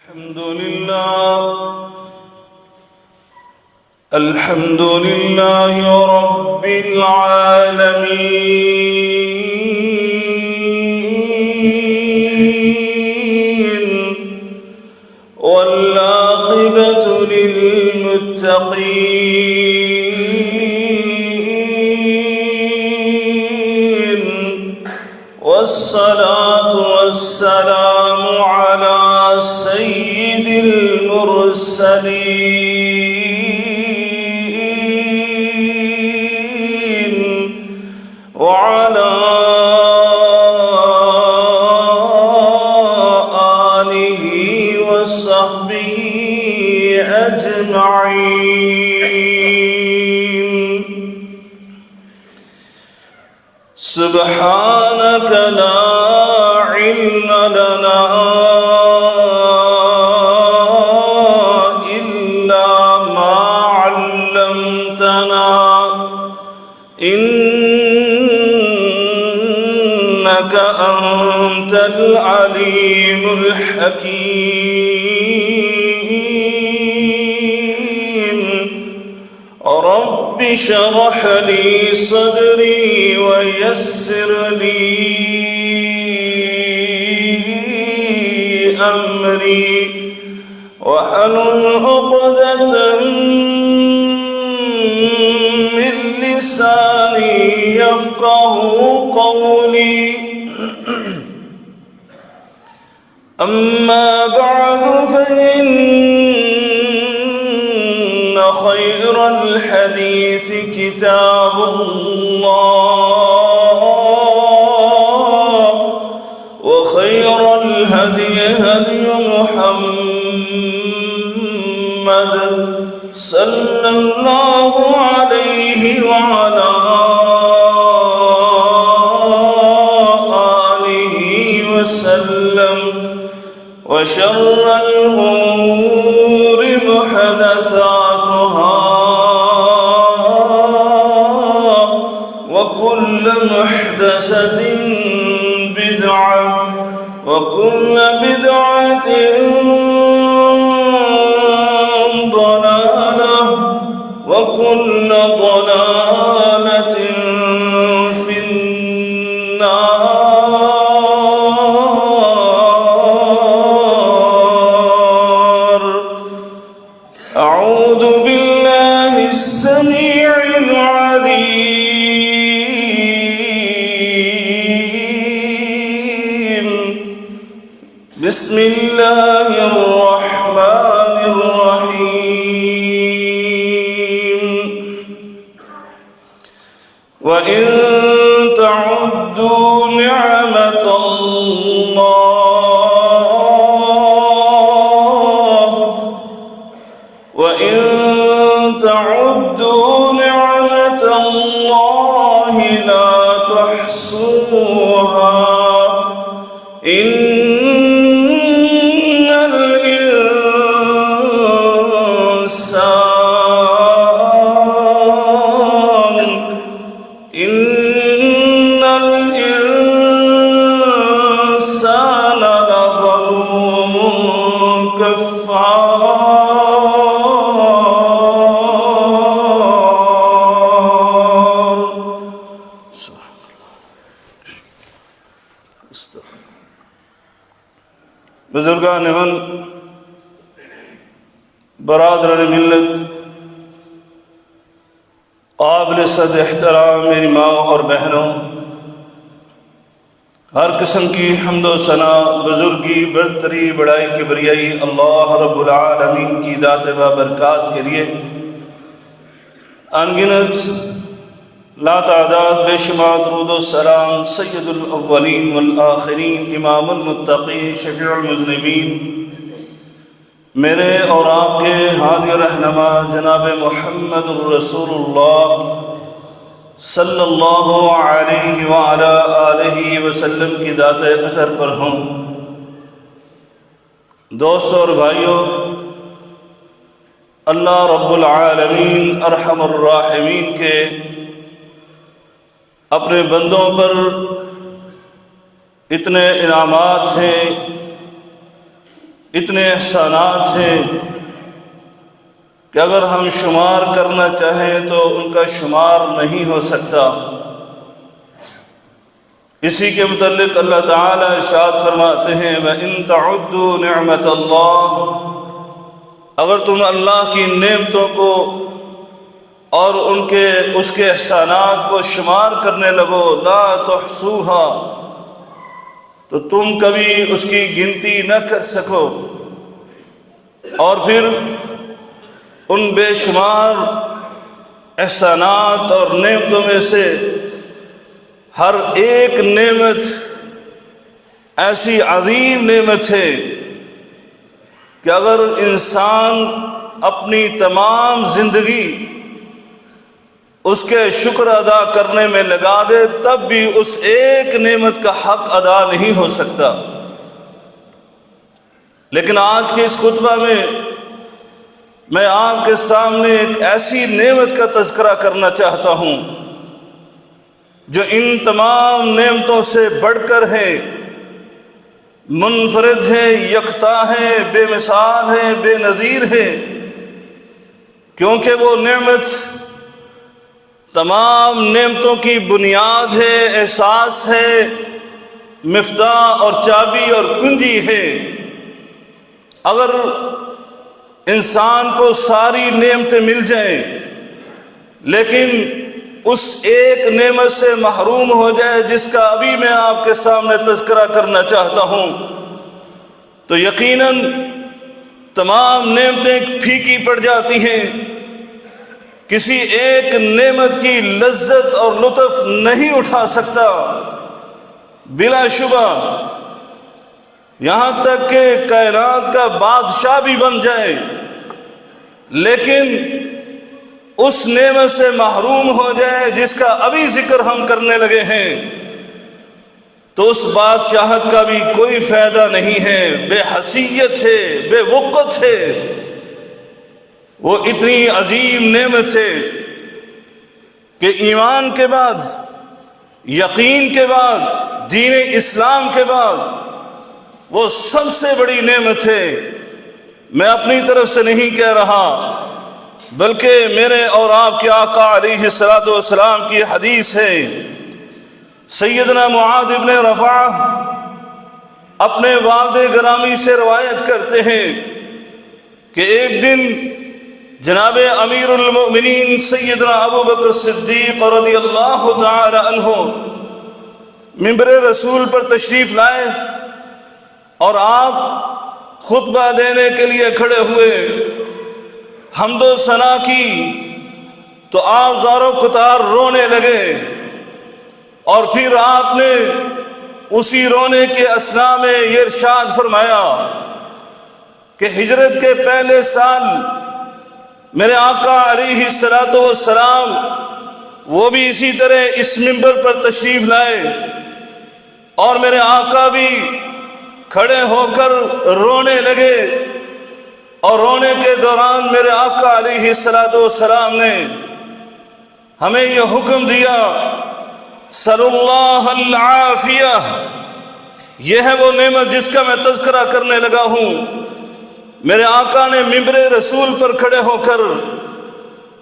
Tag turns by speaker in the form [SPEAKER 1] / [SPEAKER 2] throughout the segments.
[SPEAKER 1] الحمد لله رب العالمين والعاقبة للمتقين والصلاة والسلام على سيد المرسلين وعلى آله وصحبه أجمعين. سبحانك لا علم لنا إلا ما علمتنا إنك أنت العليم الحكيم. رب اشرح لي صدري ويسر لي أمري واحلل عقدة من لساني يفقه قولي. أما بعد فإن خير الحديث كتاب الله وخير الهدي هدي محمد صلى الله عليه وعلى آله وسلم. وشر الأمور محدثاتها وكل محدثة بدعة وكل بدعة ضلالة وكل ضلالة في النار. أعوذ بالله السميع العليم. بسم الله الرحمن الرحيم. وإن تعدوا نعمة الله لا تحصوها إن الإنسان لظلوم كفار. بزرگان من، برادران ملت، قابل صد احترام میری ماں اور بہنوں، ہر قسم کی حمد و ثنا، بزرگی، برتری، بڑائی، کبریائی اللہ رب العالمین کی ذات و برکات کے لیے انگنت لا تعداد بے شمار درود و سلام سید الاولین والآخرین، امام المتقین، شفیع المذنبین، میرے اور آپ کے ہادی رہنما جناب محمد الرسول اللہ صلی اللہ علیہ وآلہ آلہ وسلم کی ذات اطہر پر ہوں۔ دوستوں اور بھائیوں، اللہ رب العالمین ارحم الراحمین کے اپنے بندوں پر اتنے انعامات ہیں اتنے احسانات ہیں کہ اگر ہم شمار کرنا چاہیں تو ان کا شمار نہیں ہو سکتا۔ اسی کے متعلق اللہ تعالیٰ ارشاد فرماتے ہیں وَإِن تَعُدُّوا نِعْمَةَ اللَّهِ، اگر تم اللہ کی نعمتوں کو اور اس کے احسانات کو شمار کرنے لگو لا تحصوها، تو تم کبھی اس کی گنتی نہ کر سکو۔ اور پھر ان بے شمار احسانات اور نعمتوں میں سے ہر ایک نعمت ایسی عظیم نعمت ہے کہ اگر انسان اپنی تمام زندگی اس کے شکر ادا کرنے میں لگا دے تب بھی اس ایک نعمت کا حق ادا نہیں ہو سکتا۔ لیکن آج کے اس خطبہ میں آپ کے سامنے ایک ایسی نعمت کا تذکرہ کرنا چاہتا ہوں جو ان تمام نعمتوں سے بڑھ کر ہے، منفرد ہے، یکتا ہے، بے مثال ہے، بے نظیر ہے، کیونکہ وہ نعمت تمام نعمتوں کی بنیاد ہے، احساس ہے، مفتاح اور چابی اور کنجی ہے۔ اگر انسان کو ساری نعمتیں مل جائیں لیکن اس ایک نعمت سے محروم ہو جائے جس کا ابھی میں آپ کے سامنے تذکرہ کرنا چاہتا ہوں، تو یقیناً تمام نعمتیں پھیکی پڑ جاتی ہیں، کسی ایک نعمت کی لذت اور لطف نہیں اٹھا سکتا۔ بلا شبہ یہاں تک کہ کائنات کا بادشاہ بھی بن جائے لیکن اس نعمت سے محروم ہو جائے جس کا ابھی ذکر ہم کرنے لگے ہیں تو اس بادشاہت کا بھی کوئی فائدہ نہیں ہے، بے حیثیت ہے، بے وقت ہے۔ وہ اتنی عظیم نعمت ہے کہ ایمان کے بعد، یقین کے بعد، دین اسلام کے بعد وہ سب سے بڑی نعمت ہے۔ میں اپنی طرف سے نہیں کہہ رہا بلکہ میرے اور آپ کے آقا علیہ الصلوۃ والسلام کی حدیث ہے۔ سیدنا معاذ بن رفاعہ اپنے والد گرامی سے روایت کرتے ہیں کہ ایک دن جناب امیر المؤمنین سیدنا ابو بکر صدیق رضی اللہ تعالی عنہ منبر رسول پر تشریف لائے اور آپ خطبہ دینے کے لیے کھڑے ہوئے، حمد و ثنا کی تو آپ زار و قطار رونے لگے، اور پھر آپ نے اسی رونے کے اثناء میں یہ ارشاد فرمایا کہ ہجرت کے پہلے سال میرے آقا علیہ الصلوۃ والسلام وہ بھی اسی طرح اس منبر پر تشریف لائے اور میرے آقا بھی کھڑے ہو کر رونے لگے، اور رونے کے دوران میرے آقا علیہ الصلوۃ والسلام نے ہمیں یہ حکم دیا صلی اللہ العافیہ۔ یہ ہے وہ نعمت جس کا میں تذکرہ کرنے لگا ہوں۔ میرے آقا نے منبر رسول پر کھڑے ہو کر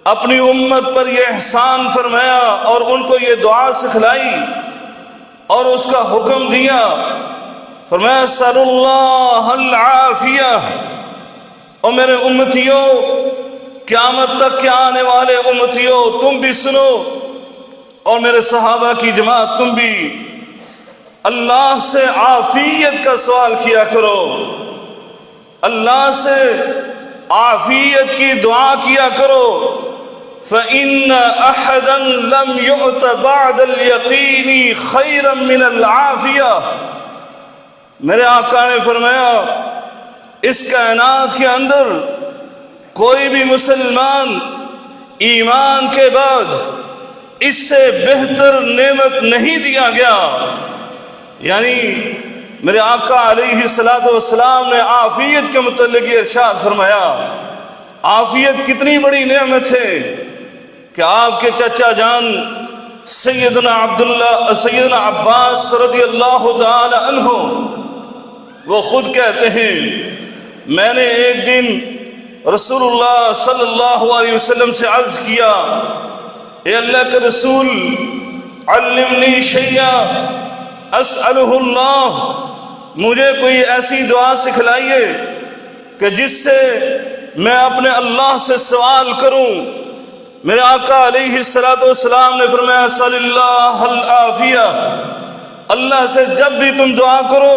[SPEAKER 1] اپنی امت پر یہ احسان فرمایا اور ان کو یہ دعا سکھلائی اور اس کا حکم دیا، فرمایا صلی اللہ العافیہ۔ اور میرے امتیوں، قیامت تک کے آنے والے امتیوں، تم بھی سنو، اور میرے صحابہ کی جماعت تم بھی اللہ سے عافیت کا سوال کیا کرو، اللہ سے عافیت کی دعا کیا کرو۔ فَإِنَّ أَحَدًا لَمْ يُؤْتَ بَعْدَ الْيَقِينِ خَيْرًا مِنَ الْعَافِيَةِ۔ میرے آقا نے فرمایا اس کائنات کے اندر کوئی بھی مسلمان ایمان کے بعد اس سے بہتر نعمت نہیں دیا گیا۔ یعنی میرے آقا علیہ الصلوۃ والسلام نے عافیت کے متعلق یہ ارشاد فرمایا۔ عافیت کتنی بڑی نعمت ہے کہ آپ کے چچا جان سیدنا عباس رضی اللہ تعالی عنہ وہ خود کہتے ہیں میں نے ایک دن رسول اللہ صلی اللہ علیہ وسلم سے عرض کیا، اے اللہ کے رسول، علمنی شیئا اسألہ اللہ، مجھے کوئی ایسی دعا سکھلائیے کہ جس سے میں اپنے اللہ سے سوال کروں۔ میرے آقا علیہ السلام نے فرمایا، صلی اللہ العافیہ، اللہ سے جب بھی تم دعا کرو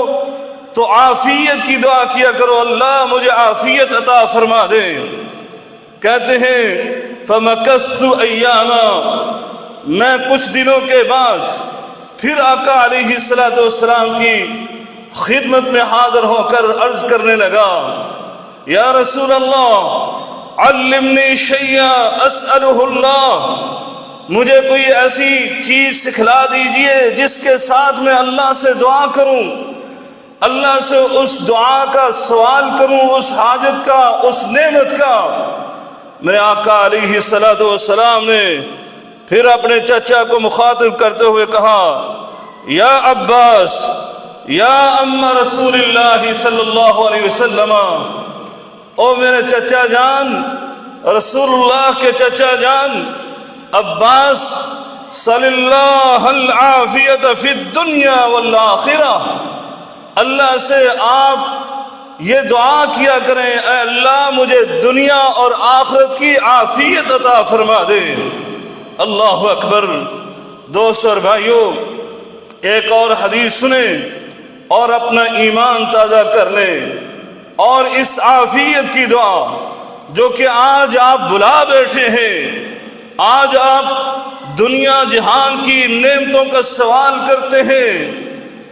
[SPEAKER 1] تو عافیت کی دعا کیا کرو، اللہ مجھے عافیت عطا فرما دے۔ کہتے ہیں فَمَكَثْتُ أَيَّامًا، میں کچھ دنوں کے بعد پھر آقا علیہ السلام کی خدمت میں حاضر ہو کر عرض کرنے لگا، یا رسول اللہ علمنی شیئا اسألہ اللہ، مجھے کوئی ایسی چیز سکھلا دیجئے جس کے ساتھ میں اللہ سے دعا کروں، اللہ سے اس دعا کا سوال کروں، اس حاجت کا، اس نعمت کا۔ میرے آقا علیہ السلام نے پھر اپنے چچا کو مخاطب کرتے ہوئے کہا، یا عباس، یا ام رسول اللہ صلی اللہ علیہ وسلم، او میرے چچا جان، رسول اللہ کے چچا جان عباس، صلی اللہ العافیت فی الدنیا والآخرہ، اللہ سے آپ یہ دعا کیا کریں، اے اللہ مجھے دنیا اور آخرت کی عافیت عطا فرما دے۔ اللہ اکبر۔ دوست اور بھائیوں، ایک اور حدیث سنیں اور اپنا ایمان تازہ کر لیں، اور اس عافیت کی دعا جو کہ آج آپ بلا بیٹھے ہیں، آج آپ دنیا جہان کی نعمتوں کا سوال کرتے ہیں،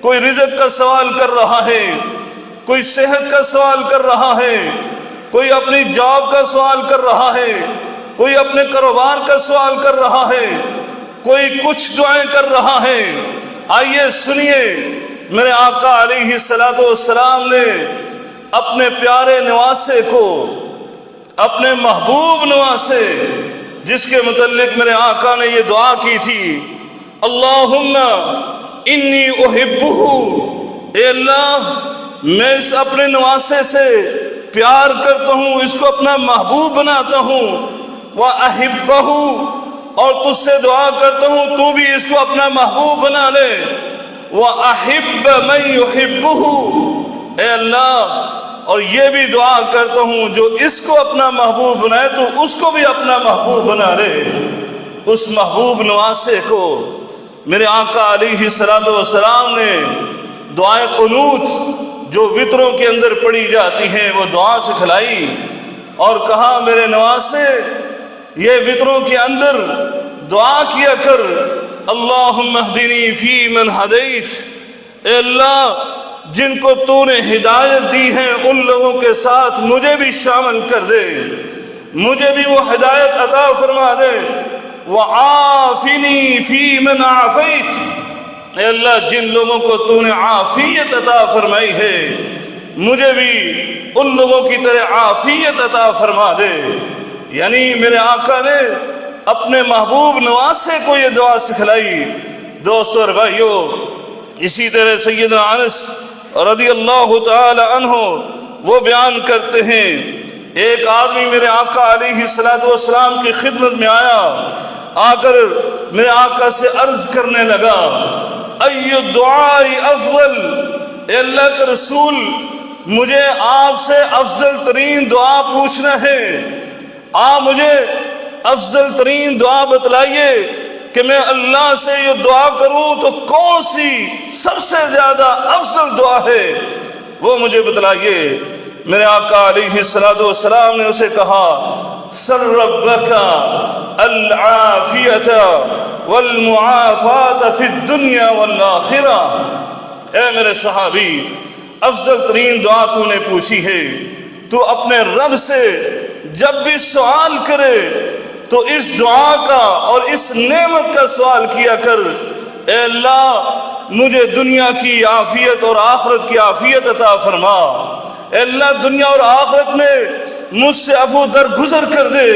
[SPEAKER 1] کوئی رزق کا سوال کر رہا ہے، کوئی صحت کا سوال کر رہا ہے، کوئی اپنی جاب کا سوال کر رہا ہے، کوئی اپنے کاروبار کا سوال کر رہا ہے، کوئی کچھ دعائیں کر رہا ہے۔ آئیے سنیے، میرے آقا علیہ السلام نے اپنے پیارے نواسے کو، اپنے محبوب نواسے جس کے متعلق میرے آقا نے یہ دعا کی تھی، اللہم انی احبہ، اے اللہ میں اس اپنے نواسے سے پیار کرتا ہوں، اس کو اپنا محبوب بناتا ہوں، وَأَحِبَّهُ، اور تجھ سے دعا کرتا ہوں تو بھی اس کو اپنا محبوب بنا لے، وَأَحِبَّ مَن يُحِبُّهُ، اے اللہ اور یہ بھی دعا کرتا ہوں جو اس کو اپنا محبوب بنائے تو اس کو بھی اپنا محبوب بنا لے۔ اس محبوب نواسے کو میرے آقا علیہ السلام نے دعائے قنوت جو وطروں کے اندر پڑھی جاتی ہیں وہ دعا سکھلائی، اور کہا میرے نواسے یہ وطروں کے اندر دعا کیا کر، اللہم اہدنی فی من ہدیت، اے اللہ جن کو تو نے ہدایت دی ہے ان لوگوں کے ساتھ مجھے بھی شامل کر دے، مجھے بھی وہ ہدایت عطا فرما دے، وعافنی فی من عافیت، اے اللہ جن لوگوں کو تو نے عافیت عطا فرمائی ہے مجھے بھی ان لوگوں کی طرح عافیت عطا فرما دے۔ یعنی میرے آقا نے اپنے محبوب نواسے کو یہ دعا سکھلائی۔ دوستو اور بھائیو، اسی طرح سیدنا انس رضی اللہ تعالی عنہ وہ بیان کرتے ہیں، ایک آدمی میرے آقا علیہ السلام کی خدمت میں آیا، آ کر میرے آقا سے عرض کرنے لگا، ای الدعاء افضل، اے اللہ کے رسول مجھے آپ سے افضل ترین دعا پوچھنا ہے، آپ مجھے افضل ترین دعا بتلائیے کہ میں اللہ سے یہ دعا کروں تو کون سی سب سے زیادہ افضل دعا ہے وہ مجھے بتلائیے۔ میرے آقا علیہ السلام نے اسے کہا، سر ربک العافیت والمعافات فی الدنیا والآخرہ، اے میرے صحابی افضل ترین دعا تو نے پوچھی ہے، تو اپنے رب سے جب بھی سوال کرے تو اس دعا کا اور اس نعمت کا سوال کیا کر، اے اللہ مجھے دنیا کی عافیت اور آخرت کی عافیت عطا فرما، اے اللہ دنیا اور آخرت میں مجھ سے عفو درگزر کر دے۔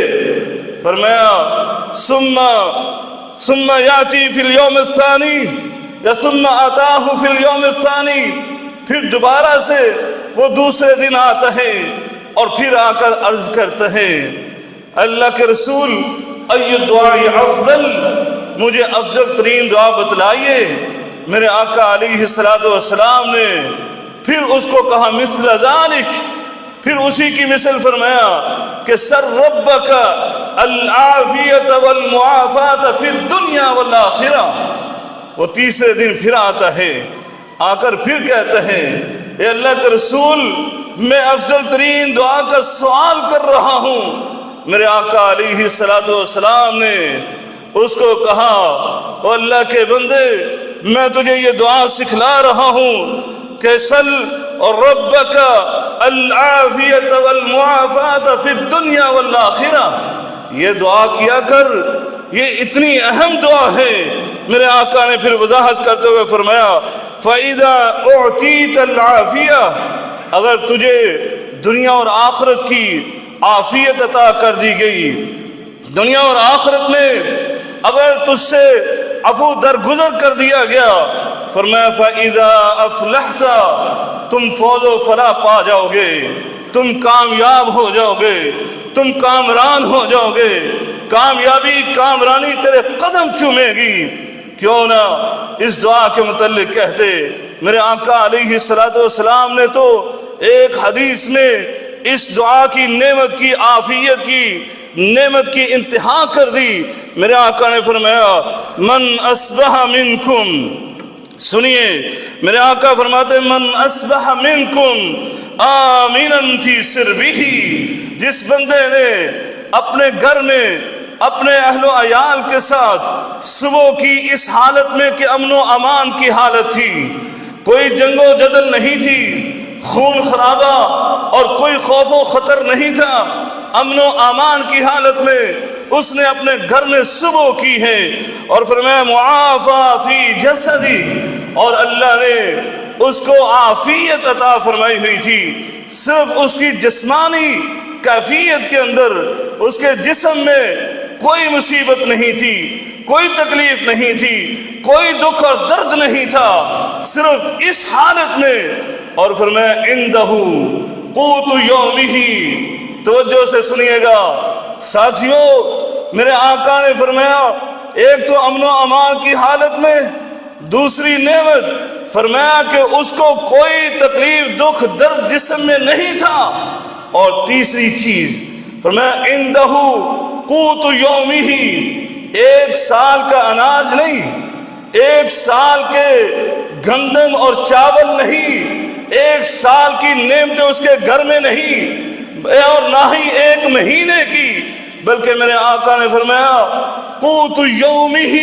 [SPEAKER 1] فرمایا ثم یاتی فی الیوم الثانی، یا ثم آتاہ فی الیوم الثانی، پھر دوبارہ سے وہ دوسرے دن آتا ہے اور پھر آ کر عرض کرتا ہے اللہ کے رسول ای دعاء افضل، مجھے افضل ترین دعا بتلائیے۔ میرے آقا علیہ السلام نے پھر اس کو کہا مثل ذالک، پھر اسی کی مثل فرمایا کہ سر ربک العافیت والمعافات فی الدنیا والآخرہ۔ وہ تیسرے دن پھر آتا ہے، آ کر پھر کہتا ہے اے اللہ کے رسول میں افضل ترین دعا کا سوال کر رہا ہوں۔ میرے آقا علیہ السلام نے اس کو کہا او اللہ کے بندے میں تجھے یہ دعا سکھلا رہا ہوں کہ سل اور ربک العافیت والمعافات فی الدنیا والآخرہ، یہ دعا کیا کر، یہ اتنی اہم دعا ہے۔ میرے آقا نے پھر وضاحت کرتے ہوئے فرمایا فَإِذَا أُعْتِيتَ الْعَافِيَةَ، اگر تجھے دنیا اور آخرت کی عافیت عطا کر دی گئی، دنیا اور آخرت میں اگر تجھ سے عفو درگزر کر دیا گیا، فرمایا فَإِذَا أَفْلَحْتَ، تم فوز و فلاح پا جاؤ گے، تم کامیاب ہو جاؤ گے، تم کامران ہو جاؤ گے، کامیابی کامرانی تیرے قدم چومے گی۔ کیوں نہ اس دعا کے متعلق کہتے میرے آقا علیہ السلام نے تو ایک حدیث میں اس دعا کی نعمت کی، عافیت کی نعمت کی انتہا کر دی۔ میرے آقا نے فرمایا من اصبح منکم، سنیے میرے آقا فرماتے من اصبح منکم آمنا فی سربہ، جس بندے نے اپنے گھر میں اپنے اہل و عیال کے ساتھ صبح کی اس حالت میں کہ امن و امان کی حالت تھی، کوئی جنگ و جدل نہیں تھی، خون خرابہ اور کوئی خوف و خطر نہیں تھا، امن و امان کی حالت میں اس نے اپنے گھر میں صبح کی ہے، اور فرمایا معافی فی جسدی، اور اللہ نے اس کو عافیت عطا فرمائی ہوئی تھی، صرف اس کی جسمانی کیفیت کے اندر اس کے جسم میں کوئی مصیبت نہیں تھی، کوئی تکلیف نہیں تھی، کوئی دکھ اور درد نہیں تھا، صرف اس حالت میں۔ اور فرمایا عندہ قوت یومہ، توجہ سے سنیے گا ساتھیوں، میرے آقا نے فرمایا ایک تو امن و امان کی حالت میں، دوسری نعمت فرمایا کہ اس کو کوئی تکلیف دکھ درد جسم میں نہیں تھا، اور تیسری چیز فرمایا عندہ قوت یومہ، ایک سال کا اناج نہیں، ایک سال کے گندم اور چاول نہیں، ایک سال کی نعمتیں اس کے گھر میں نہیں، اور نہ ہی ایک مہینے کی، بلکہ میرے آقا نے فرمایا قوت یومہ،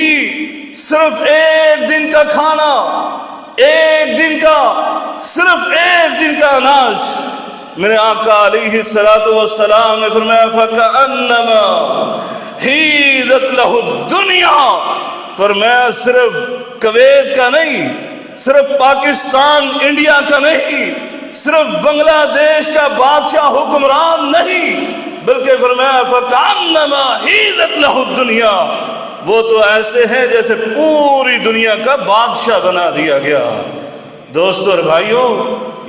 [SPEAKER 1] صرف ایک دن کا کھانا، ایک دن کا، صرف ایک دن کا اناج۔ میرے آقا علیہ السلام نے فرمایا فَكَأَنَّمَا حِيدَتْ لَهُ الدُّنْيَا، فرمایا صرف کویت کا نہیں، صرف پاکستان انڈیا کا نہیں، صرف بنگلہ دیش کا بادشاہ حکمران نہیں، بلکہ فرمایا فَكَأَنَّمَا حِيدَتْ لَهُ الدُّنْيَا، وہ تو ایسے ہیں جیسے پوری دنیا کا بادشاہ بنا دیا گیا۔ دوستو اور بھائیوں،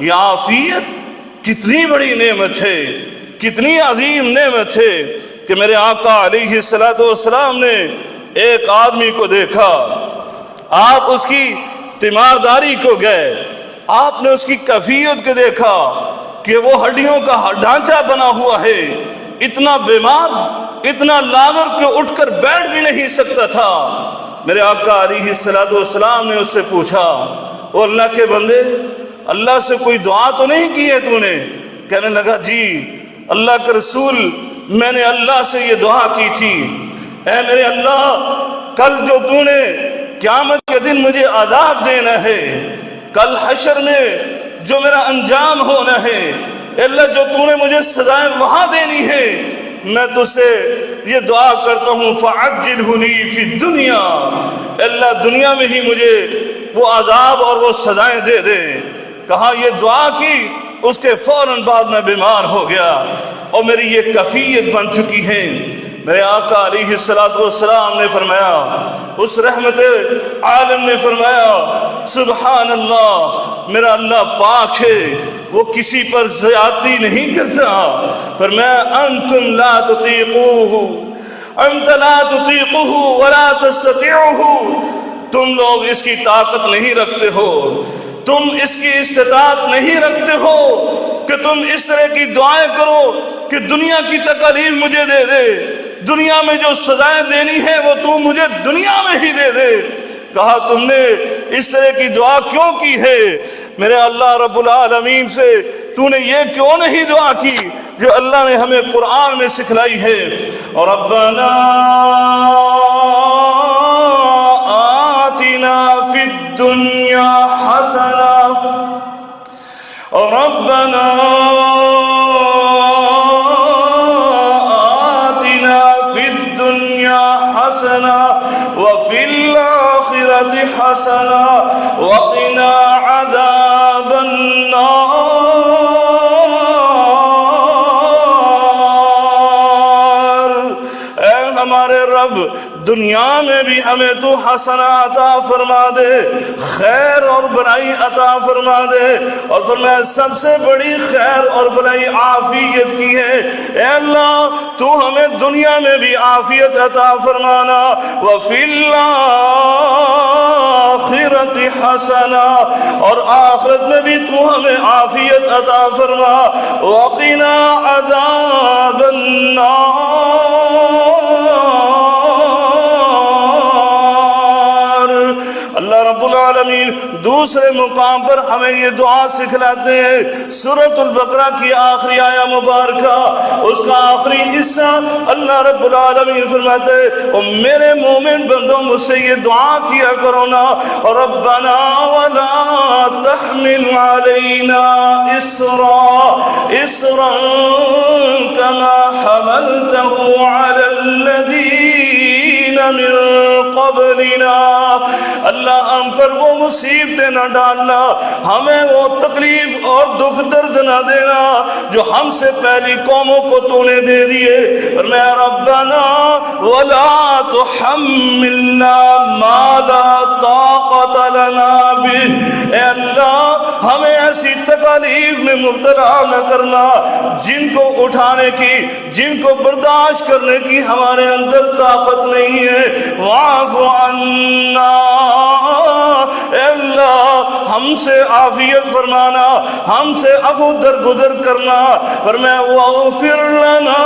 [SPEAKER 1] یہ عافیت کتنی بڑی نعمت ہے، کتنی عظیم نعمت ہے کہ میرے آقا علیہ السلام نے ایک آدمی کو دیکھا، آپ اس کی تیمارداری کو گئے، آپ نے اس کی کیفیت کو دیکھا کہ وہ ہڈیوں کا ڈھانچہ بنا ہوا ہے، اتنا بیمار، اتنا لاغر کہ اٹھ کر بیٹھ بھی نہیں سکتا تھا۔ میرے آقا علیہ السلام نے اس سے پوچھا او اللہ کے بندے، اللہ سے کوئی دعا تو نہیں کی ہے تو نے؟ کہنے لگا جی اللہ کے رسول، میں نے اللہ سے یہ دعا کی تھی، اے میرے اللہ، کل جو تو نے قیامت کے دن مجھے عذاب دینا ہے، کل حشر میں جو میرا انجام ہونا ہے، اے اللہ جو تو نے مجھے سزائیں وہاں دینی ہے، میں تجھ سے یہ دعا کرتا ہوں فَعَجِّلْهُ لِي فِي الدُّنْيَا، اے اللہ دنیا میں ہی مجھے وہ عذاب اور وہ سزائیں دے دے۔ کہا یہ دعا کی، اس کے فوراً بعد میں بیمار ہو گیا اور میری یہ کیفیت بن چکی ہے۔ میرے آقا علیہ السلام نے فرمایا، اس رحمت عالم نے فرمایا سبحان اللہ، میرا اللہ پاک ہے، وہ کسی پر زیادتی نہیں کرتا۔ فرمایا انتم لا تطیقوہ، انت لا تطیقوہ ولا تستطیعوہ، تم لوگ اس کی طاقت نہیں رکھتے ہو، تم اس کی استطاعت نہیں رکھتے ہو کہ تم اس طرح کی دعائیں کرو کہ دنیا کی تکالیف مجھے دے دے، دنیا میں جو سزائیں دینی ہے وہ تو مجھے دنیا میں ہی دے دے۔ کہا تم نے اس طرح کی دعا کیوں کی ہے میرے اللہ رب العالمین سے؟ تو نے یہ کیوں نہیں دعا کی جو اللہ نے ہمیں قرآن میں سکھلائی ہے؟ اور ربنا آتنا فی الدنیا حسنہ، اور ربنا آتنا فی الدنیا حسنہ وفی الآخرة حسنة وقنا عذاب النار۔ اے ہمارے رب، دنیا میں بھی ہمیں تو حسنہ عطا فرما دے، خیر اور بھلائی عطا فرما دے، اور فرمایا سب سے بڑی خیر اور بھلائی عافیت کی ہے۔ اے اللہ تو ہمیں دنیا میں بھی عافیت عطا فرمانا، وفی الآخرۃ حسنہ، اور آخرت میں بھی تو ہمیں عافیت عطا فرما، وقنا عذاب النار۔ اللہ رب العالمین دوسرے مقام پر ہمیں یہ دعا سکھلاتے ہیں، سورۃ البقرہ کی آخری آیہ مبارکہ، اس کا آخری حصہ اللہ رب العالمین فرماتے ہیں او میرے مومن بندوں مجھ سے یہ دعا کیا کرو نا، ربنا ولا تحمل علینا اسرا کما حملته علی الذین من قبلنا، اللہ ہم پر وہ مصیبتیں نہ ڈالنا، ہمیں وہ تکلیف اور دکھ درد نہ دینا جو ہم سے پہلی قوموں کو تو نے دے دیے۔ اور میں ربنا ولا تحملنا ما لا طاقت لنا به، اے اللہ ہمیں ایسی تکالیف میں مبتلا نہ کرنا جن کو اٹھانے کی، جن کو برداشت کرنے کی ہمارے اندر طاقت نہیں ہے۔ واعف عنا، اے اللہ ہم سے عافیت فرمانا، ہم سے عفو درگزر کرنا۔ اور میں واغفر لنا،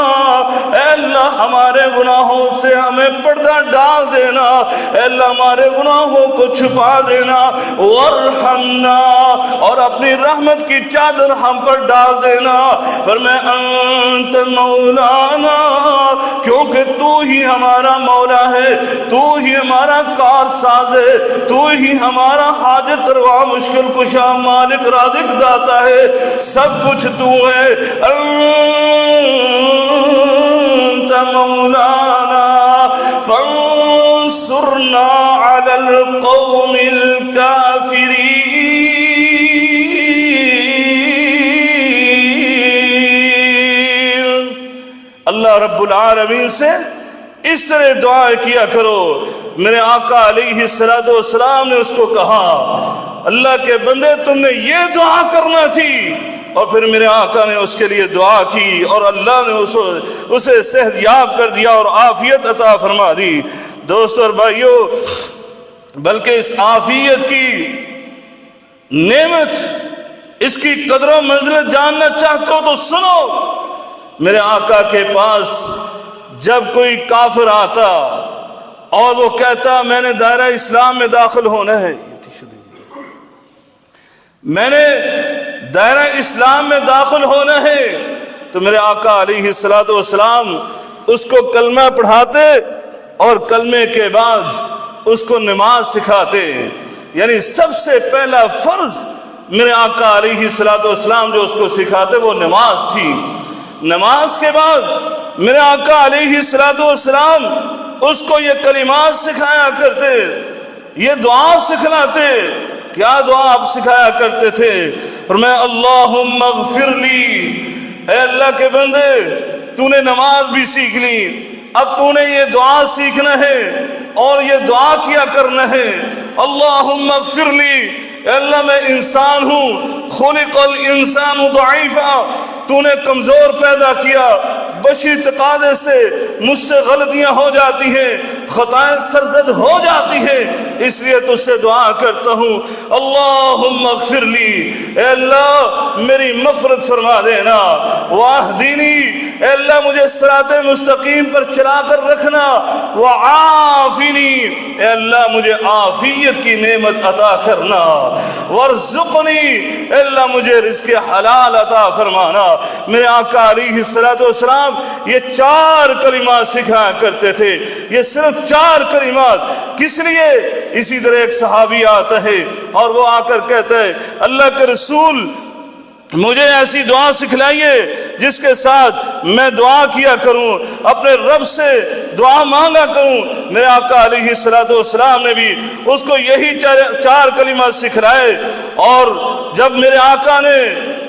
[SPEAKER 1] اے اللہ ہمارے گناہوں سے ہمیں پردہ ڈال دینا، اے اللہ ہمارے گناہوں کو چھپا دینا۔ وارحمنا، اور اپنی رحمت کی چادر ہم پر ڈال دینا۔ اور میں انت مولانا، کیونکہ تو ہی ہمارا مولا ہے، تو ہی ہمارا کارساز ہے، تو ہی ہمارا حاجت روا مشکل کشا مالک رازق داتا ہے، سب کچھ تو ہے۔ انت مولانا فانصرنا علی القوم الکافرین۔ اللہ رب العالمین سے اس طرح دعا کیا کرو۔ میرے آقا علیہ السلام نے اس کو کہا اللہ کے بندے تم نے یہ دعا کرنا تھی، اور پھر میرے آقا نے اس کے لیے دعا کی اور اللہ نے اسے صحت یاب کر دیا اور عافیت عطا فرما دی۔ دوستو اور بھائیو، بلکہ اس عافیت کی نعمت، اس کی قدر و منزلت جاننا چاہتے ہو تو سنو، میرے آقا کے پاس جب کوئی کافر آتا اور وہ کہتا میں نے دائرہ اسلام میں داخل ہونا ہے، میں نے دائرہ اسلام میں داخل ہونا ہے، تو میرے آقا علیہ السلام اس کو کلمہ پڑھاتے اور کلمے کے بعد اس کو نماز سکھاتے۔ یعنی سب سے پہلا فرض میرے آقا علیہ السلام جو اس کو سکھاتے وہ نماز تھی۔ نماز کے بعد میرے آقا علیہ السلام اس کو یہ کلمات سکھایا کرتے، یہ دعا سکھلاتے۔ کیا دعا آپ سکھایا کرتے تھے؟ فرمایا اللہم اغفر لی، اے اللہ کے بندے تو نے نماز بھی سیکھ لی، اب تو نے یہ دعا سیکھنا ہے اور یہ دعا کیا کرنا ہے، اللہم اغفر لی، اے اللہ میں انسان ہوں، خلق الانسان ضعیفا، تو نے کمزور پیدا کیا، بشری تقاضے سے مجھ سے غلطیاں ہو جاتی ہیں، خطائیں سرزد ہو جاتی ہیں، اس لیے تجھ سے دعا کرتا ہوں اللہم اغفر لی، اے اللہ میری مغفرت فرما دینا، واہدینی، اے اللہ مجھے صراط مستقیم پر چلا کر رکھنا، وعافینی، اے اللہ مجھے عافیت کی نعمت عطا کرنا، وارزقنی، اے اللہ مجھے رزق حلال عطا فرمانا۔ میرے آقا علیہ السلام یہ 4 کلمات سکھایا کرتے تھے، یہ صرف 4 کلمات، کس لیے؟ اسی طرح ایک صحابی آتا ہے اور وہ آ کر کہتا ہے اللہ کے رسول مجھے ایسی دعا سکھلائیے جس کے ساتھ میں دعا کیا کروں، اپنے رب سے دعا مانگا کروں۔ میرے آقا علیہ السلام نے بھی اس کو یہی 4 کلمات سکھلائے، اور جب میرے آقا نے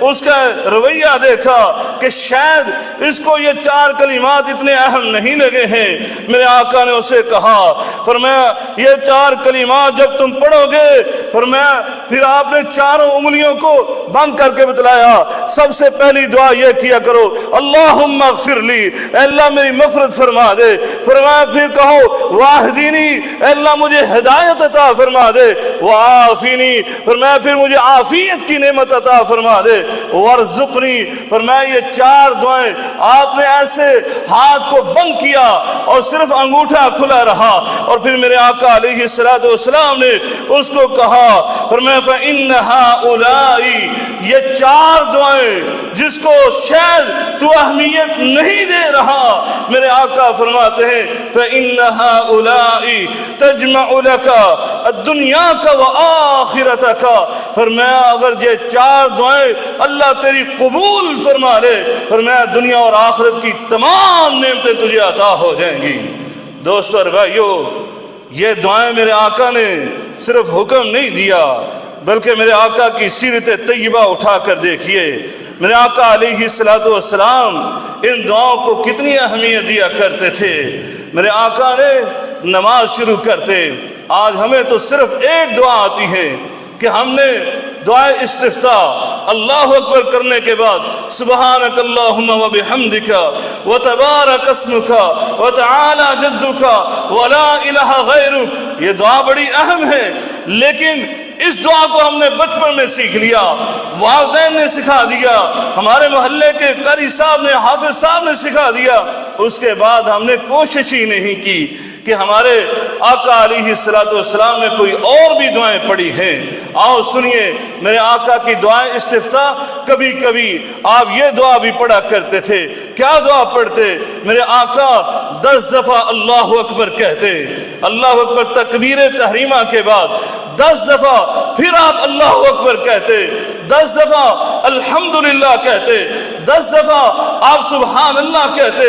[SPEAKER 1] اس کا رویہ دیکھا کہ شاید اس کو یہ 4 کلمات اتنے اہم نہیں لگے ہیں، میرے آقا نے اسے کہا، فرمایا یہ 4 کلمات جب تم پڑھو گے، فرمایا پھر آپ نے 4 انگلیوں کو بند کر کے بتلایا، سب سے پہلی دعا یہ کیا کرو اللہم اغفر لی، اے اللہ میری مغفرت فرما دے، فرمایا پھر کہو واہدینی، اے اللہ مجھے ہدایت عطا فرما دے، وعافینی، فرمایا پھر مجھے عافیت کی نعمت عطا فرما دے، وارزقنی، فرمایا یہ 4 دعائیں آپ نے ایسے ہاتھ کو بند کیا اور صرف انگوٹھا کھلا رہا، اور پھر میرے آقا علیہ السلام نے اس کو کہا، فرمایا فَإِنَّ هَؤُلَاءِ، یہ 4 دعائیں جس کو شاید تو اہمیت نہیں دے رہا، میرے آقا فرماتے ہیں فَإِنَّ هَؤُلَاءِ تَجْمَعُ لَكَ الدُّنْيَاكَ وَآخِرَتَكَ، فرمایا اگر یہ 4 دعائیں اللہ تیری قبول فرما لے، فرمایا دنیا اور آخرت کی تمام نعمتیں تجھے عطا ہو جائیں گی۔ دوستو اور بھائیو، یہ دعائیں میرے آقا نے صرف حکم نہیں دیا، بلکہ میرے آقا کی سیرت طیبہ اٹھا کر دیکھیے، میرے آقا علیہ السلام ان دعاؤں کو کتنی اہمیت دیا کرتے تھے۔ میرے آقا نے نماز شروع کرتے، آج ہمیں تو صرف ایک دعا آتی ہے کہ ہم نے دعائے استفتاح اللہ اکبر کرنے کے بعد سبحانک اللہم و بحمدک وتبارک اسمک وتعالی جدک ولا الہ غیرک، یہ دعا بڑی اہم ہے، لیکن اس دعا کو ہم نے بچپن میں سیکھ لیا، والدین نے سکھا دیا، ہمارے محلے کے قاری صاحب نے، حافظ صاحب نے سکھا دیا، اس کے بعد ہم نے کوشش ہی نہیں کی کہ ہمارے آقا علیہ السلام نے کوئی اور بھی دعائیں پڑھی ہیں۔ آؤ سنیے میرے آقا کی دعائیں استفتاح، کبھی کبھی آپ یہ دعا بھی پڑھا کرتے تھے۔ کیا دعا پڑھتے؟ میرے آقا 10 دفعہ اللہ اکبر کہتے، اللہ اکبر تکبیر تحریمہ کے بعد 10 دفعہ پھر آپ اللہ اکبر کہتے، 10 دفعہ الحمدللہ کہتے، 10 دفعہ آپ سبحان اللہ کہتے،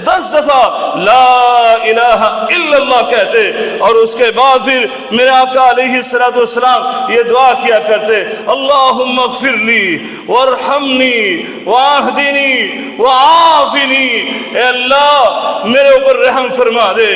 [SPEAKER 1] 10 دفعہ لا الہ الا اللہ کہتے، اور اس کے بعد پھر میرے آقا علیہ السلام یہ دعا کیا کرتے اللہم اغفر لی وارحمنی واہدنی وعافنی، اے اللہ میرے اوپر رحم فرما دے،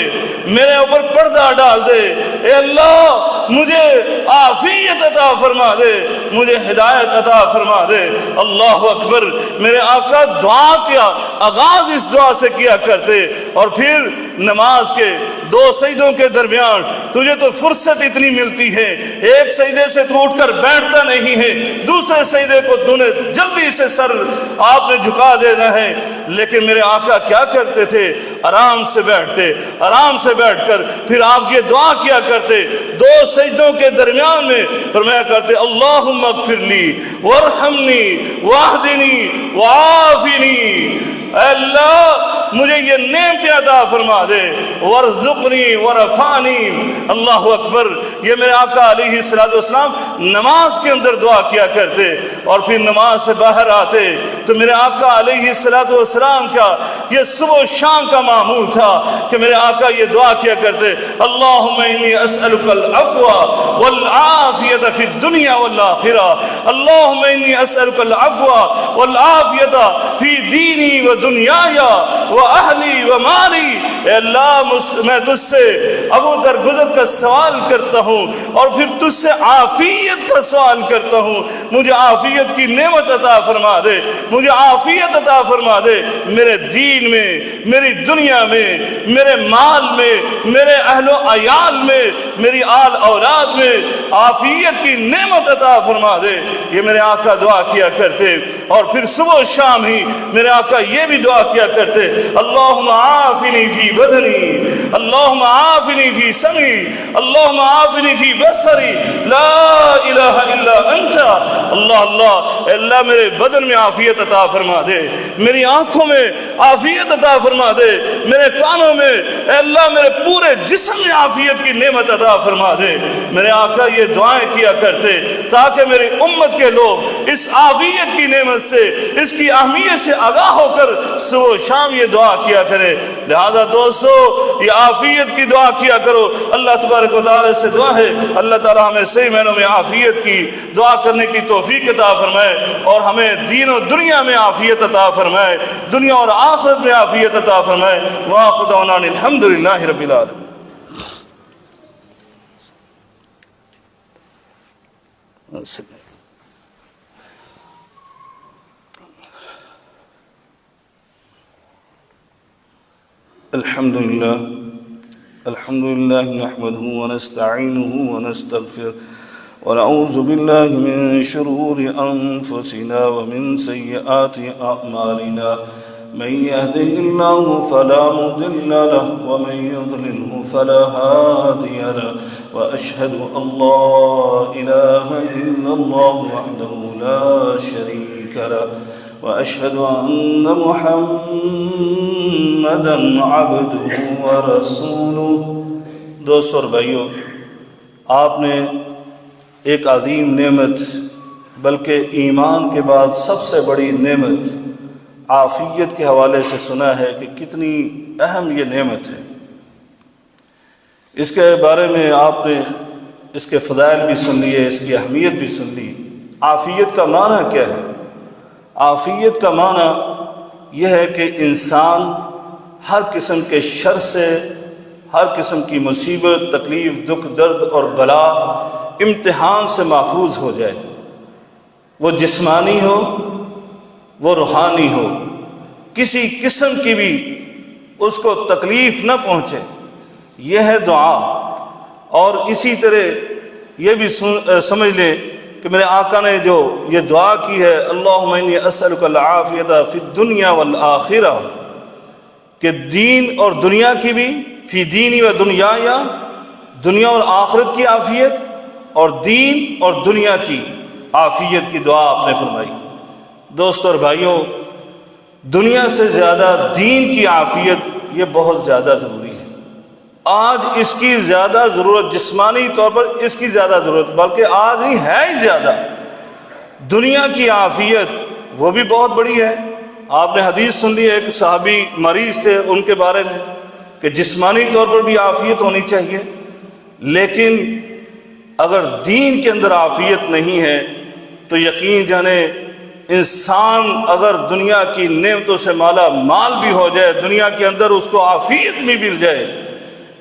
[SPEAKER 1] میرے اوپر پردہ ڈال دے، اے اللہ مجھے عافیت عطا فرما دے، مجھے ہدایت عطا فرما دے۔ اللہ اکبر، میرے آقا دعا کیا آغاز اس دعا سے کیا کرتے، اور پھر نماز کے 2 سجدوں کے درمیان تجھے تو فرصت اتنی ملتی ہے، ایک سجدے سے تو اٹھ کر بیٹھتا نہیں ہے، دوسرے سجدے کو تو نے جلدی سے سر آپ نے جھکا دینا ہے، لیکن میرے آقا کیا کرتے تھے؟ آرام سے بیٹھتے، آرام سے بیٹھ کر پھر آپ یہ دعا کیا کرتے 2 سجدوں کے درمیان میں، فرمایا کرتے اللہم اغفر لی وارحمنی واہدنی وعافنی، اے اللہ مجھے یہ نعمت عطا فرما دے، ورزقنی ورفانی۔ اللہ اکبر، یہ میرے آقا علیہ السلام نماز کے اندر دعا کیا کرتے، اور پھر نماز سے باہر آتے تو میرے آقا علیہ السلام کا یہ صبح و شام کا معمول تھا کہ میرے آقا یہ دعا کیا کرتے اللہم انی اسألک العفو والعافیت فی الدنیا والآخرہ، اللہم انی اسألک العفو والعافیت فی دینی و دنیای وأهل حالی و مالی، اے اللہ میں تجھ سے ابو درگزر کا سوال کرتا ہوں اور پھر تجھ سے عافیت کا سوال کرتا ہوں۔ مجھے عافیت کی نعمت عطا فرما دے، مجھے عافیت عطا فرما دے، میرے دین میں، میری دنیا میں، میرے مال میں، میرے اہل و عیال میں، میری آل اولاد میں عافیت کی نعمت عطا فرما دے۔ یہ میرے آقا دعا کیا کرتے، اور پھر صبح و شام ہی میرے آقا یہ بھی دعا کیا کرتے، اللہم عافنی فی بدنی، اللہم عافنی فی سمعی، اللہم عافنی فی بصری، لا الہ الا انت۔ اللہ اللہ، اے اللہ میرے بدن میں عافیت عطا فرما دے، میری آنکھوں میں عافیت عطا فرما دے، میرے کانوں میں، اے اللہ میرے پورے جسم میں عافیت کی نعمت عطا فرما دے۔ میرے آقا یہ دعائیں کیا کرتے تاکہ میری امت کے لوگ اس عافیت کی نعمت سے، اس کی اہمیت سے آگاہ ہو کر صبح و شام یہ دعا کیا کرے۔ لہذا دوستو یہ عافیت کی دعا کیا کرو۔ اللہ تبارک و تعالی سے دعا ہے اللہ تعالی ہمیں صحیح معنوں میں عافیت کی دعا کرنے کی توفیق عطا فرمائے، اور ہمیں دین و دنیا میں عافیت عطا فرمائے، دنیا اور آخرت میں عافیت عطا فرمائے۔ وآخر دعوانا الحمدللہ رب العالمین۔ الحمدللہ نحمده ونستعینه ونستغفر ونعوذ باللہ من شرور انفسنا ومن سیئات اعمالنا، من يهده الله فلا مضل له ومن يضلله فلا هادي له، وأشهد أن لا إله إلا الله وحده لا شريك له، وأشهد أن محمدا عبده ورسوله۔ دوستو اور بھائیو، آپ نے ایک عظیم نعمت، بلکہ ایمان کے بعد سب سے بڑی نعمت عافیت کے حوالے سے سنا ہے کہ کتنی اہم یہ نعمت ہے۔ اس کے بارے میں آپ نے اس کے فضائل بھی سن لیے، اس کی اہمیت بھی سن لی۔ عافیت کا معنی کیا ہے؟ عافیت کا معنی یہ ہے کہ انسان ہر قسم کے شر سے، ہر قسم کی مصیبت، تکلیف، دکھ، درد اور بلا، امتحان سے محفوظ ہو جائے، وہ جسمانی ہو، وہ روحانی ہو، کسی قسم کی بھی اس کو تکلیف نہ پہنچے، یہ ہے دعا۔ اور اسی طرح یہ بھی سمجھ لیں کہ میرے آقا نے جو یہ دعا کی ہے، اللہم انی اسألک العافیۃ فی الدنیا والآخرہ، کہ دین اور دنیا کی بھی، فی دینی و دنیا، یا دنیا اور آخرت کی عافیت، اور دین اور دنیا کی عافیت کی دعا آپ نے فرمائی۔ دوستو اور بھائیوں، دنیا سے زیادہ دین کی عافیت یہ بہت زیادہ ضروری ہے۔ آج اس کی زیادہ ضرورت، جسمانی طور پر اس کی زیادہ ضرورت، بلکہ آج نہیں ہے ہی زیادہ۔ دنیا کی عافیت وہ بھی بہت بڑی ہے۔ آپ نے حدیث سن لی، ایک صحابی مریض تھے، ان کے بارے میں کہ جسمانی طور پر بھی عافیت ہونی چاہیے، لیکن اگر دین کے اندر عافیت نہیں ہے تو یقین جانے انسان اگر دنیا کی نعمتوں سے مالا مال بھی ہو جائے، دنیا کے اندر اس کو عافیت بھی مل جائے،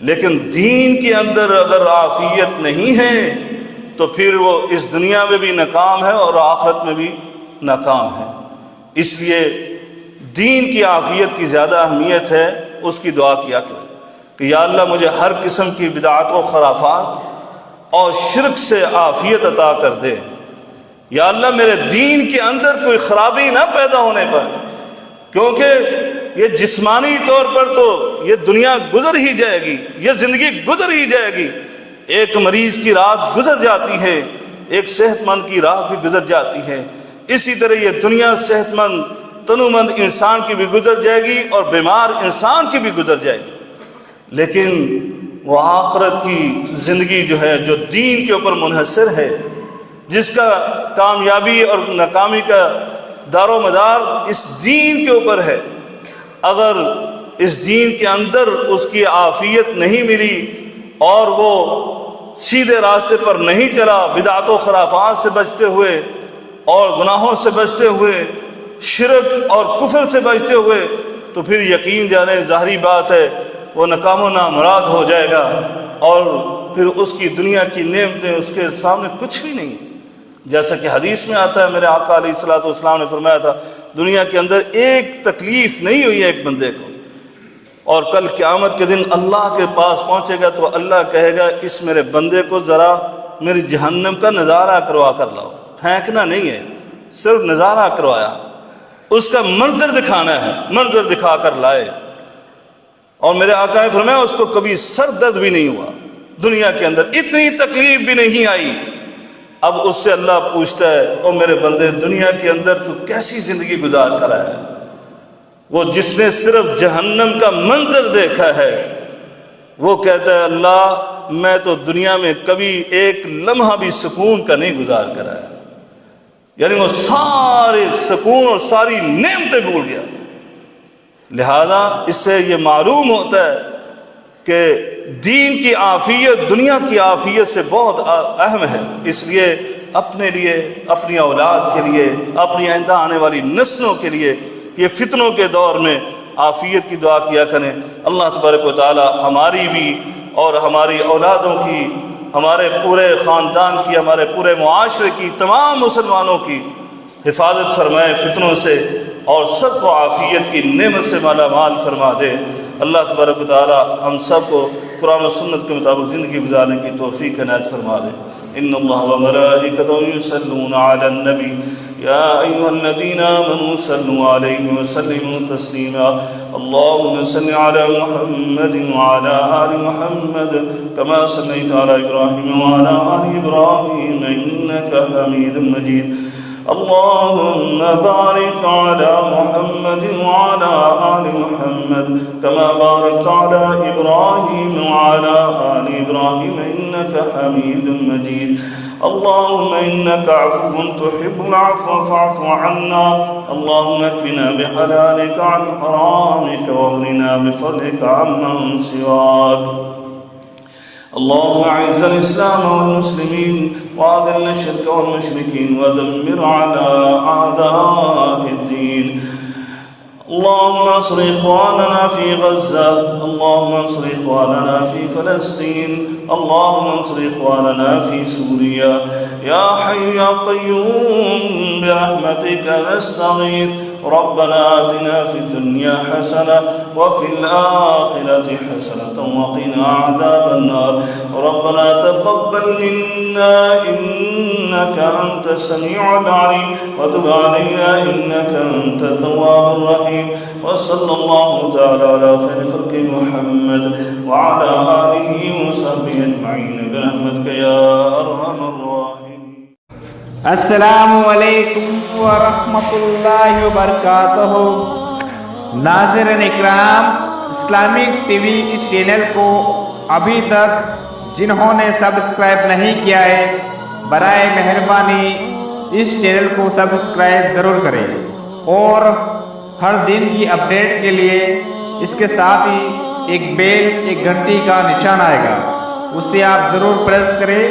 [SPEAKER 1] لیکن دین کے اندر اگر عافیت نہیں ہے تو پھر وہ اس دنیا میں بھی ناکام ہے اور آخرت میں بھی ناکام ہے۔ اس لیے دین کی عافیت کی زیادہ اہمیت ہے، اس کی دعا کیا کرے کہ یا اللہ مجھے ہر قسم کی بدعات و خرافات اور شرک سے عافیت عطا کر دے۔ یا اللہ میرے دین کے اندر کوئی خرابی نہ پیدا ہونے پر، کیونکہ یہ جسمانی طور پر تو یہ دنیا گزر ہی جائے گی، یہ زندگی گزر ہی جائے گی۔ ایک مریض کی رات گزر جاتی ہے، ایک صحت مند کی رات بھی گزر جاتی ہے، اسی طرح یہ دنیا صحت مند تنو مند انسان کی بھی گزر جائے گی اور بیمار انسان کی بھی گزر جائے گی، لیکن وہ آخرت کی زندگی جو ہے، جو دین کے اوپر منحصر ہے، جس کا کامیابی اور ناکامی کا دار و مدار اس دین کے اوپر ہے، اگر اس دین کے اندر اس کی عافیت نہیں ملی اور وہ سیدھے راستے پر نہیں چلا، بدعات و خرافات سے بچتے ہوئے اور گناہوں سے بچتے ہوئے، شرک اور کفر سے بچتے ہوئے، تو پھر یقین جانے ظاہری بات ہے وہ ناکام و نامراد ہو جائے گا، اور پھر اس کی دنیا کی نعمتیں اس کے سامنے کچھ بھی نہیں۔ جیسا کہ حدیث میں آتا ہے، میرے آقا علیہ الصلوۃ والسلام نے فرمایا تھا دنیا کے اندر ایک تکلیف نہیں ہوئی ہے ایک بندے کو، اور کل قیامت کے دن اللہ کے پاس پہنچے گا تو اللہ کہے گا اس میرے بندے کو ذرا میری جہنم کا نظارہ کروا کر لاؤ۔ پھینکنا نہیں ہے، صرف نظارہ کروایا، اس کا منظر دکھانا ہے، منظر دکھا کر لائے۔ اور میرے آقا نے فرمایا اس کو کبھی سر درد بھی نہیں ہوا، دنیا کے اندر اتنی تکلیف بھی نہیں آئی۔ اب اس سے اللہ پوچھتا ہے او میرے بندے دنیا کے اندر تو کیسی زندگی گزار کر آیا ہے؟ وہ جس نے صرف جہنم کا منظر دیکھا ہے وہ کہتا ہے اللہ میں تو دنیا میں کبھی ایک لمحہ بھی سکون کا نہیں گزار کر آیا، یعنی وہ سارے سکون اور ساری نعمتیں بھول گیا۔ لہذا اس سے یہ معلوم ہوتا ہے کہ دین کی عافیت دنیا کی عافیت سے بہت اہم ہے۔ اس لیے اپنے لیے، اپنی اولاد کے لیے، اپنی آئندہ آنے والی نسلوں کے لیے یہ فتنوں کے دور میں عافیت کی دعا کیا کریں۔ اللہ تبارک و تعالی ہماری بھی اور ہماری اولادوں کی، ہمارے پورے خاندان کی، ہمارے پورے معاشرے کی، تمام مسلمانوں کی حفاظت فرمائے فتنوں سے، اور سب کو عافیت کی نعمت سے مالا مال فرما دے۔ اللہ تبارک و تعالی ہم سب کو قرآن و سنت کے مطابق زندگی گزارنے کی توفیق عنایت فرما دے۔ ان اللہ وملائکتہ یصلون علی النبی یا ایھا الذین آمنوا صلوا علیہ وسلموا تسلیما اللهم صل علی محمد وعلی آل محمد کما صلیت علی ابراہیم وعلی آل ابراہیم انک حمید مجید اللهم بارك على محمد وعلى آل محمد كما باركت على إبراهيم وعلى آل إبراهيم إنك حميد مجيد اللهم إنك عفو تحب العفو فاعف عنا اللهم اكفنا بحلالك عن حرامك واغننا بفضلك عمن سواك اللهم اعز الاسلام والمسلمين واذل الشرك والمشركين ودمر على اعداء الدين اللهم انصر اخواننا في غزة اللهم انصر اخواننا في فلسطين اللهم انصر اخواننا في سوريا يا حي يا قيوم برحمتك نستغيث ربنا آتنا في الدنيا حسنة وفي الآخرة حسنة وقنا عذاب النار ربنا تقبل منا إنك أنت السميع العليم وتب علينا إنك أنت التواب الرحيم وصلى الله تعالى على خير خلق محمد وعلى آله وصحبه أجمعين برحمتك يا أرحم الراحمين۔
[SPEAKER 2] السلام علیکم ورحمۃ اللہ وبرکاتہ۔ ناظرین اکرام، اسلامک ٹی وی اس چینل کو ابھی تک جنہوں نے سبسکرائب نہیں کیا ہے برائے مہربانی اس چینل کو سبسکرائب ضرور کریں، اور ہر دن کی اپڈیٹ کے لیے اس کے ساتھ ہی ایک بیل، ایک گھنٹی کا نشان آئے گا، اسے آپ ضرور پریس کریں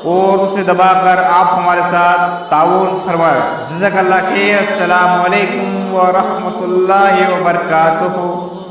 [SPEAKER 2] اور اسے دبا کر آپ ہمارے ساتھ تعاون فرمائیں۔ جزاک اللہ خیر۔ السلام علیکم ورحمۃ اللہ وبرکاتہ۔